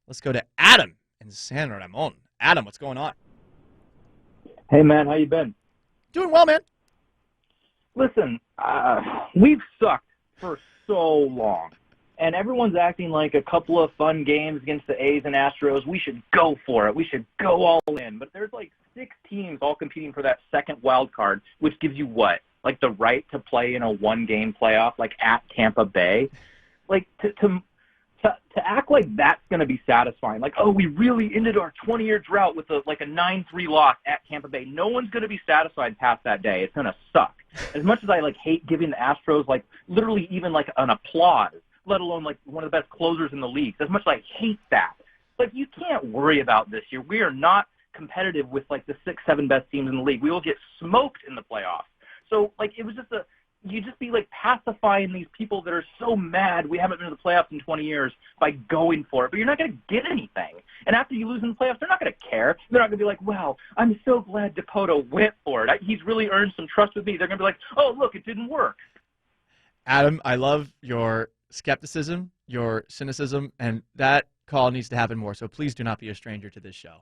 Let's go to Adam in San Ramon. Adam, what's going on? Hey, man, how you been? Doing well, man. Listen, we've sucked for so long, and everyone's acting like a couple of fun games against the A's and Astros. We should go for it. We should go all in. But there's like 6 teams all competing for that second wild card, which gives you what? Like the right to play in a one-game playoff, like at Tampa Bay? Like to act like that's going to be satisfying, like, oh, we really ended our 20-year drought with a 9-3 loss at Tampa Bay. No one's going to be satisfied past that day. It's going to suck. As much as I hate giving the Astros literally even an applause, let alone one of the best closers in the league. As much as I hate that, you can't worry about this year. We are not competitive with the 6, 7 best teams in the league. We will get smoked in the playoffs. So it was just you just be pacifying these people that are so mad we haven't been to the playoffs in 20 years by going for it. But you're not going to get anything. And after you lose in the playoffs, they're not going to care. They're not going to be like, wow, I'm so glad Dipoto went for it. He's really earned some trust with me. They're going to be like, oh, look, it didn't work. Adam, I love your skepticism, your cynicism, and that call needs to happen more. So please do not be a stranger to this show.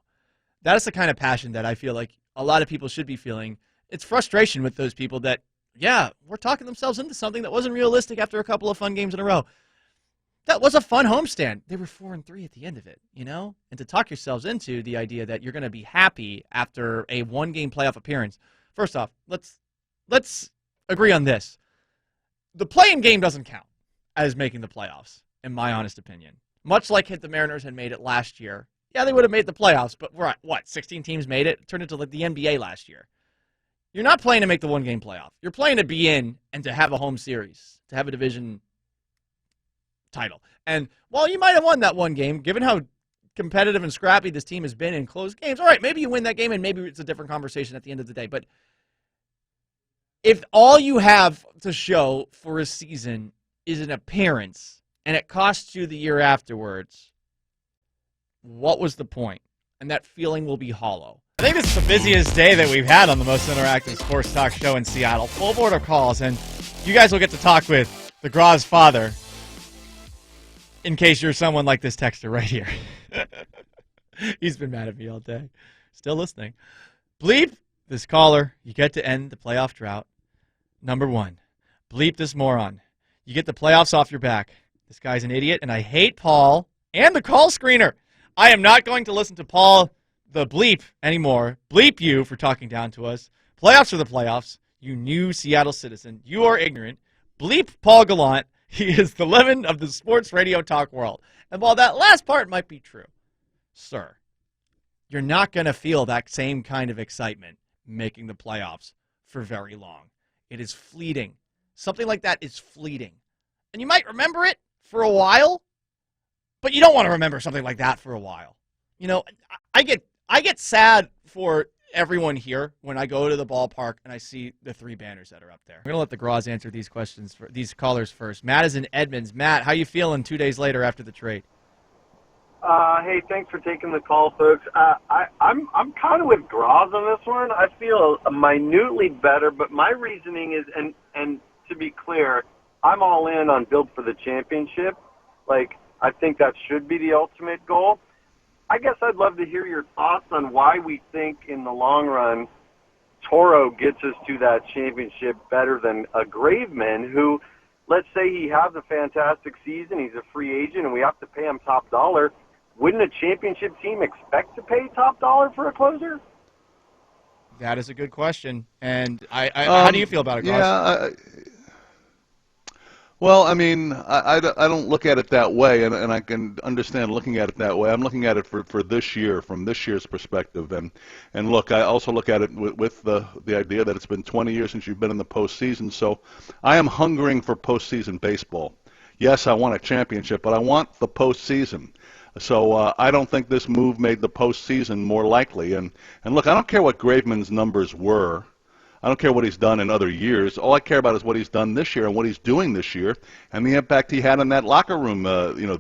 That is the kind of passion that I feel like a lot of people should be feeling. It's frustration with those people that, yeah, we're talking themselves into something that wasn't realistic after a couple of fun games in a row. That was a fun homestand. They were 4-3 at the end of it, And to talk yourselves into the idea that you're going to be happy after a one-game playoff appearance. First off, let's agree on this. The play-in game doesn't count as making the playoffs, in my honest opinion. Much like the Mariners had made it last year. Yeah, they would have made the playoffs, but we're at, 16 teams made it? It turned into the NBA last year. You're not playing to make the one-game playoff. You're playing to be in and to have a home series, to have a division title. And while you might have won that one game, given how competitive and scrappy this team has been in close games, all right, maybe you win that game and maybe it's a different conversation at the end of the day. But if all you have to show for a season is an appearance and it costs you the year afterwards, what was the point? And that feeling will be hollow. I think this is the busiest day that we've had on the most interactive sports talk show in Seattle. Full board of calls, and you guys will get to talk with the Groz father in case you're someone like this texter right here. He's been mad at me all day. Still listening. Bleep this caller. You get to end the playoff drought. Number 1. Bleep this moron. You get the playoffs off your back. This guy's an idiot, and I hate Paul and the call screener. I am not going to listen to Paul the bleep anymore. Bleep you for talking down to us. Playoffs are the playoffs. You new Seattle citizen. You are ignorant. Bleep Paul Gallant. He is the lemon of the sports radio talk world. And while that last part might be true, sir, you're not going to feel that same kind of excitement making the playoffs for very long. It is fleeting. Something like that is fleeting. And you might remember it for a while, but you don't want to remember something like that for a while. I get sad for everyone here when I go to the ballpark and I see the 3 banners that are up there. I'm going to let the Groz answer these questions for these callers first. Matt is in Edmonds. Matt, how you feeling 2 days later after the trade? Hey, thanks for taking the call, folks. I'm kind of with Groz on this one. I feel minutely better, but my reasoning is, and to be clear, I'm all in on build for the championship. I think that should be the ultimate goal. I guess I'd love to hear your thoughts on why we think in the long run Toro gets us to that championship better than a Graveman who, let's say he has a fantastic season, he's a free agent, and we have to pay him top dollar. Wouldn't a championship team expect to pay top dollar for a closer? That is a good question. And how do you feel about it, Groz? Yeah, well, I mean, I don't look at it that way, and I can understand looking at it that way. I'm looking at it for this year, from this year's perspective. And look, I also look at it with the idea that it's been 20 years since you've been in the postseason, so I am hungering for postseason baseball. Yes, I want a championship, but I want the postseason. So I don't think this move made the postseason more likely. And look, I don't care what Graveman's numbers were. I don't care what he's done in other years. All I care about is what he's done this year and what he's doing this year and the impact he had in that locker room,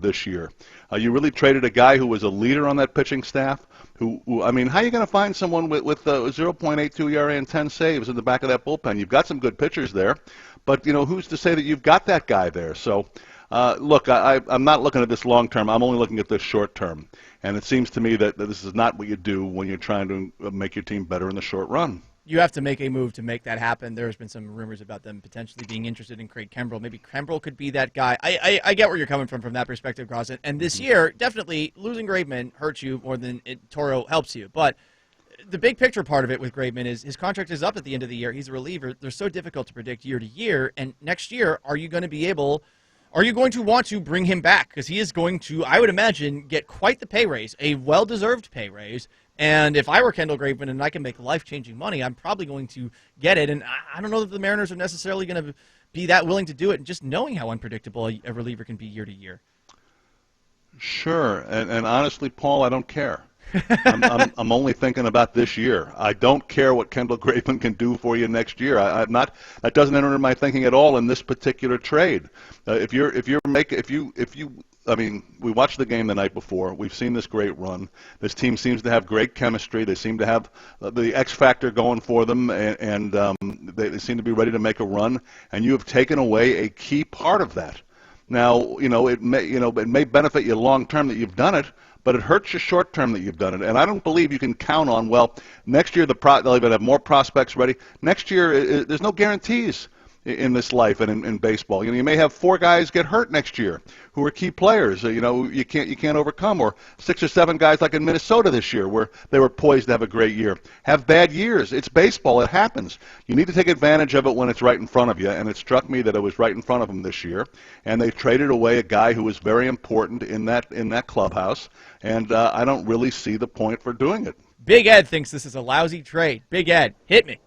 this year. You really traded a guy who was a leader on that pitching staff. I mean, how are you going to find someone with 0.82 ERA and 10 saves in the back of that bullpen? You've got some good pitchers there, but who's to say that you've got that guy there? So Look, I'm not looking at this long term. I'm only looking at this short term. And it seems to me that this is not what you do when you're trying to make your team better in the short run. You have to make a move to make that happen. There's been some rumors about them potentially being interested in Craig Kimbrell. Maybe Kimbrell could be that guy. I get where you're coming from that perspective, Groz. And this year, definitely losing Graveman hurts you more than Toro helps you. But the big picture part of it with Graveman is his contract is up at the end of the year. He's a reliever. They're so difficult to predict year to year. And next year, are you going to want to bring him back? Because he is going to, I would imagine, get quite the pay raise, a well-deserved pay raise. And if I were Kendall Graveman and I can make life-changing money, I'm probably going to get it. And I don't know that the Mariners are necessarily going to be that willing to do it, and just knowing how unpredictable a reliever can be year to year. Sure. And honestly, Paul, I don't care. I'm only thinking about this year. I don't care what Kendall Graveman can do for you next year. That doesn't enter my thinking at all in this particular trade. I mean, we watched the game the night before. We've seen this great run. This team seems to have great chemistry. They seem to have the X factor going for them, and they seem to be ready to make a run. And you have taken away a key part of that. Now, it may benefit you long term that you've done it, but it hurts you short term that you've done it. And I don't believe you can count on, well, next year they'll even have more prospects ready. Next year, there's no guarantees in this life and in baseball. You may have 4 guys get hurt next year who are key players. You can't overcome, or 6 or 7 guys like in Minnesota this year where they were poised to have a great year have bad years. It's baseball. It happens. You need to take advantage of it when it's right in front of you, and it struck me that it was right in front of them this year. And they traded away a guy who was very important in that clubhouse, and I don't really see the point for doing it. Big Ed thinks this is a lousy trade. Big Ed, hit me.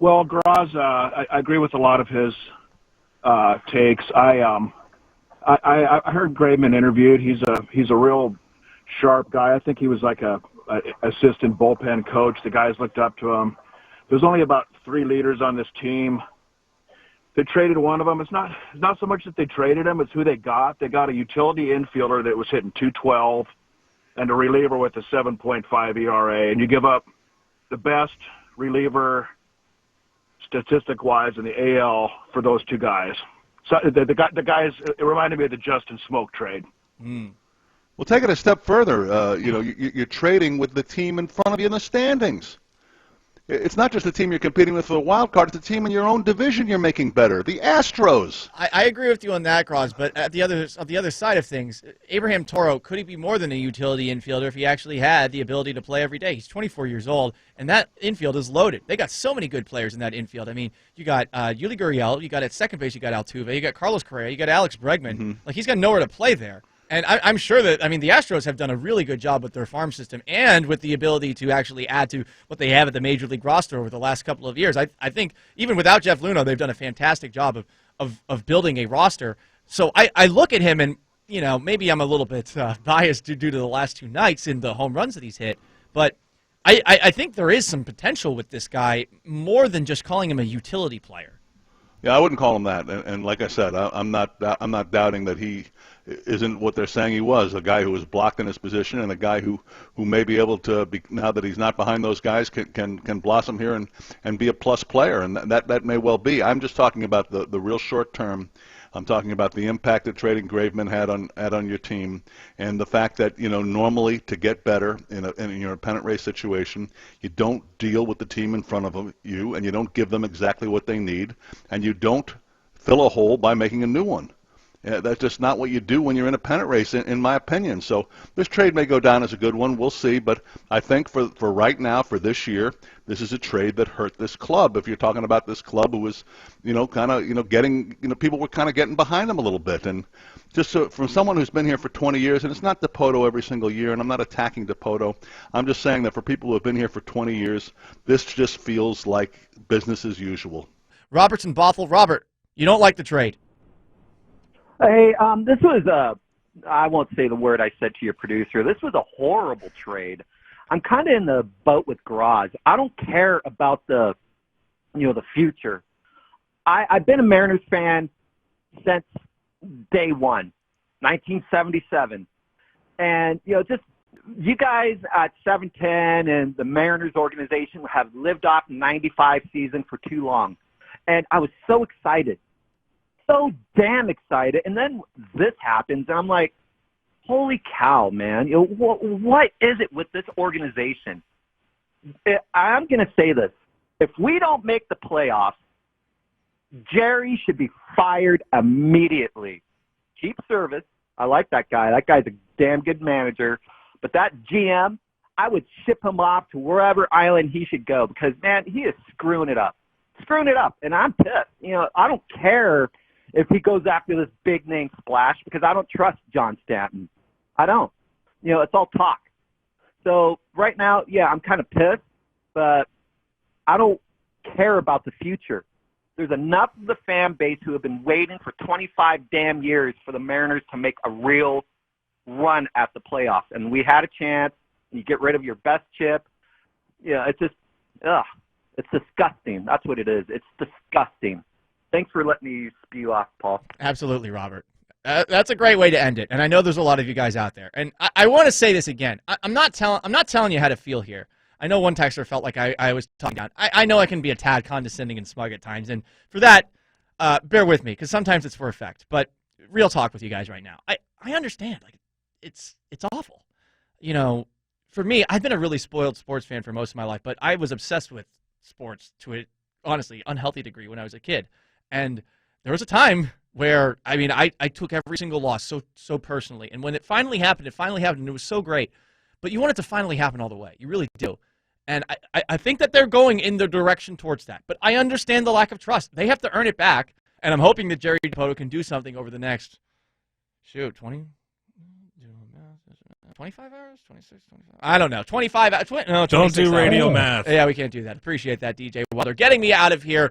Well, Groz, I agree with a lot of his takes. I heard Graveman interviewed. He's a real sharp guy. I think he was like a assistant bullpen coach. The guys looked up to him. There's only about 3 leaders on this team. They traded one of them. It's not so much that they traded him; it's who they got. They got a utility infielder that was hitting .212 and a reliever with a 7.5 ERA, and you give up the best reliever statistic-wise in the AL for those 2 guys. So the guys, it reminded me of the Justin Smoke trade. Well, take it a step further. You're trading with the team in front of you in the standings. It's not just the team you're competing with for the wild card. It's the team in your own division you're making better, the Astros. I agree with you on that, Groz, but on the other side of things, Abraham Toro, could he be more than a utility infielder if he actually had the ability to play every day? He's 24 years old, and that infield is loaded. They got so many good players in that infield. I mean, you got Yuli Gurriel, you got at second base, you got Altuve, you got Carlos Correa, you got Alex Bregman. Mm-hmm. Like, he's got nowhere to play there. And I'm sure that, the Astros have done a really good job with their farm system and with the ability to actually add to what they have at the Major League roster over the last couple of years. I think even without Jeff Luhnow, they've done a fantastic job of building a roster. So I look at him and, maybe I'm a little bit biased due to the last 2 nights in the home runs that he's hit, but I think there is some potential with this guy more than just calling him a utility player. Yeah, I wouldn't call him that. And like I said, I'm not doubting that he isn't what they're saying he was, a guy who was blocked in his position and a guy who may be able to be, now that he's not behind those guys, can blossom here and be a plus player, and that may well be. I'm just talking about the real short term. I'm talking about the impact that trading Graveman had on your team, and the fact that normally to get better in your pennant race situation, you don't deal with the team in front of you, and you don't give them exactly what they need, and you don't fill a hole by making a new one. That's just not what you do when you're in a pennant race, in my opinion. So this trade may go down as a good one. We'll see. But I think for right now, for this year, this is a trade that hurt this club. If you're talking about this club who was, getting, people were kind of getting behind them a little bit. And just from someone who's been here for 20 years, and it's not Dipoto every single year, and I'm not attacking Dipoto. I'm just saying that for people who have been here for 20 years, this just feels like business as usual. Robertson Bothell. Robert, you don't like the trade. Hey, this was I won't say the word I said to your producer. This was a horrible trade. I'm kind of in the boat with Groz. I don't care about the future. I've been a Mariners fan since day one, 1977. And, just you guys at 710 and the Mariners organization have lived off the 95 season for too long. And I was so excited so damn excited. And then this happens, and I'm like, holy cow, man. You know, what is it with this organization? I'm going to say this. If we don't make the playoffs, Jerry should be fired immediately. Cheap service. I like that guy. That guy's a damn good manager. But that GM, I would ship him off to wherever island he should go because, man, he is screwing it up. Screwing it up. And I'm pissed. You know, I don't care if he goes after this big-name splash because I don't trust John Stanton. I don't. You know, it's all talk. So right now, yeah, I'm kind of pissed, but I don't care about the future. There's enough of the fan base who have been waiting for 25 damn years for the Mariners to make a real run at the playoffs. And we had a chance. You get rid of your best chip. Yeah, it's just, it's disgusting. That's what it is. It's disgusting. Thanks for letting me spew off, Paul. Absolutely, Robert. That's a great way to end it. And I know there's a lot of you guys out there. And I want to say this again. I'm not telling you how to feel here. I know one texter felt like I was talking down. I know I can be a tad condescending and smug at times, and for that, bear with me, because sometimes it's for effect. But real talk with you guys right now. I understand. Like, it's awful. You know, for me, I've been a really spoiled sports fan for most of my life, but I was obsessed with sports to a, honestly, unhealthy degree when I was a kid. And there was a time where, I mean, I took every single loss so personally. And when it finally happened, and it was so great. But you want it to finally happen all the way. You really do. And I think that they're going in the direction towards that. But I understand the lack of trust. They have to earn it back. And I'm hoping that Jerry Dipoto can do something over the next, 25 hours? 26, 25? I don't know. 25 hours? No, Don't do radio math. Yeah, we can't do that. Appreciate that, DJ. While they're getting me out of here,